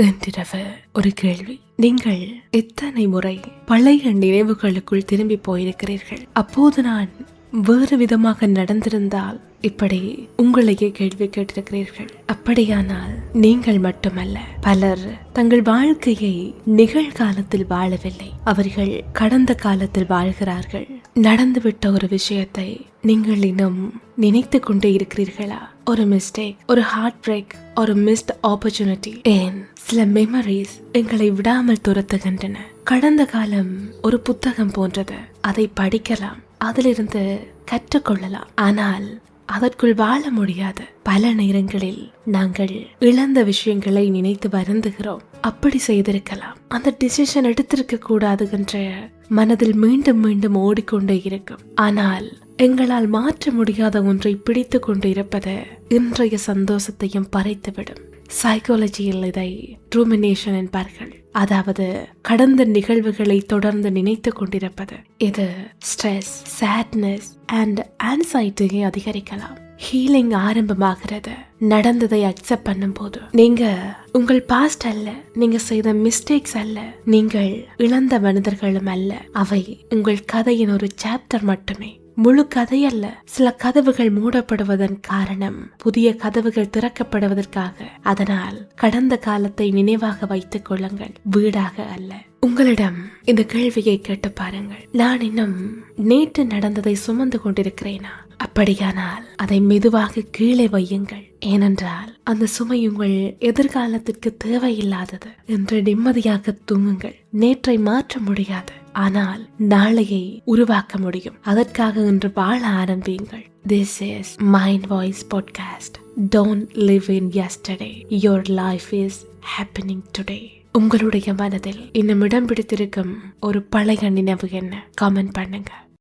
இன்றிரவு ஒரு கேள்வி. நீங்கள் எத்தனை முறை பழைய நினைவுகளுக்குள் திரும்பி போயிருக்கிறீர்கள்? அப்போது நான் வேறு விதமாக நடந்திருந்தால் இப்படி உங்களையே கேள்வி கேட்டிருக்கிறீர்கள். அப்படியானால் நீங்கள் மட்டுமல்ல, பலர் தங்கள் வாழ்க்கையை நிகழ்காலத்தில் வாழவில்லை, அவர்கள் கடந்த காலத்தில் வாழ்கிறார்கள். நடந்துவிட்ட ஒரு விஷயத்தை நீங்கள் இன்னும் நினைத்து கொண்டே இருக்கிறீர்களா? ஒரு மிஸ்டேக், ஒரு ஹார்ட் பிரேக், ஒரு மிஸ்ட் ஆப்பர்ச்சுனிட்டி, ஏன் சில மெமரிஸ் எங்களை விடாமல் துரத்துகின்றன. கடந்த காலம் ஒரு புத்தகம் போன்றது. அதை படிக்கலாம், அதிலிருந்து கற்றுக்கொள்ளலாம், ஆனால் அதற்குள் வாழ முடியாது. பல நேரங்களில் நாங்கள் இழந்த விஷயங்களை நினைத்து வருந்துகிறோம். அப்படி செய்திருக்கலாம், அந்த டிசிஷன் எடுத்திருக்க கூடாது என்ற மனதில் மீண்டும் மீண்டும் ஓடிக்கொண்டே இருக்கும். ஆனால் எங்களால் மாற்ற முடியாத ஒன்றை பிடித்து கொண்டு இருப்பது இன்றைய சந்தோஷத்தையும் பறைத்துவிடும். சைக்காலஜியில் இதை ரூமினேஷன் என்பார்கள். அதாவது கடந்த நிகழ்வுகளை தொடர்ந்து நினைத்து கொண்டிருப்பது. இது ஸ்ட்ரெஸ், சேட்னஸ் அண்ட் ஆன்சைட்டியை அதிகரிக்கலாம். ஹீலிங் ஆரம்பமாகிறது நடந்ததை அக்செப்ட் பண்ணும் போது. நீங்க உங்கள் பாஸ்ட் அல்ல, நீங்க செய்த மிஸ்டேக்ஸ் அல்ல, நீங்கள் இழந்த மனிதர்களும் அல்ல. அவை உங்கள் கதையின் ஒரு சாப்டர் மட்டுமே, முழு கதையல்ல. சில கதவுகள் மூடப்படுவதன் காரணம் புதிய கதவுகள் திறக்கப்படுவதற்காக. அதனால் கடந்த காலத்தை நினைவாக வைத்துக் கொள்ளுங்கள், வீடாக அல்ல. உங்களிடம் இந்த கேள்வியை கேட்டு பாருங்கள், நான் இன்னும் நேற்று நடந்ததை சுமந்து கொண்டிருக்கிறேனா? அப்படியானால் அதை மெதுவாக கீழே வையுங்கள். ஏனென்றால் அந்த சுமை உங்கள் எதிர்காலத்திற்கு தேவையில்லாதது என்று நிம்மதியாக தூங்குங்கள். நேற்றை மாற்ற முடியாது, ஆனால் நாளையை உருவாக்க முடியும். அதற்காக இன்று வாழ ஆரம்பியுங்கள். This is Mind Voice Podcast. Don't live in yesterday. Your life is happening today. உங்களுடைய மனதில் இன்னும் இடம் பிடித்திருக்கும் ஒரு பழைய நினைவு என்ன? கமெண்ட் பண்ணுங்க.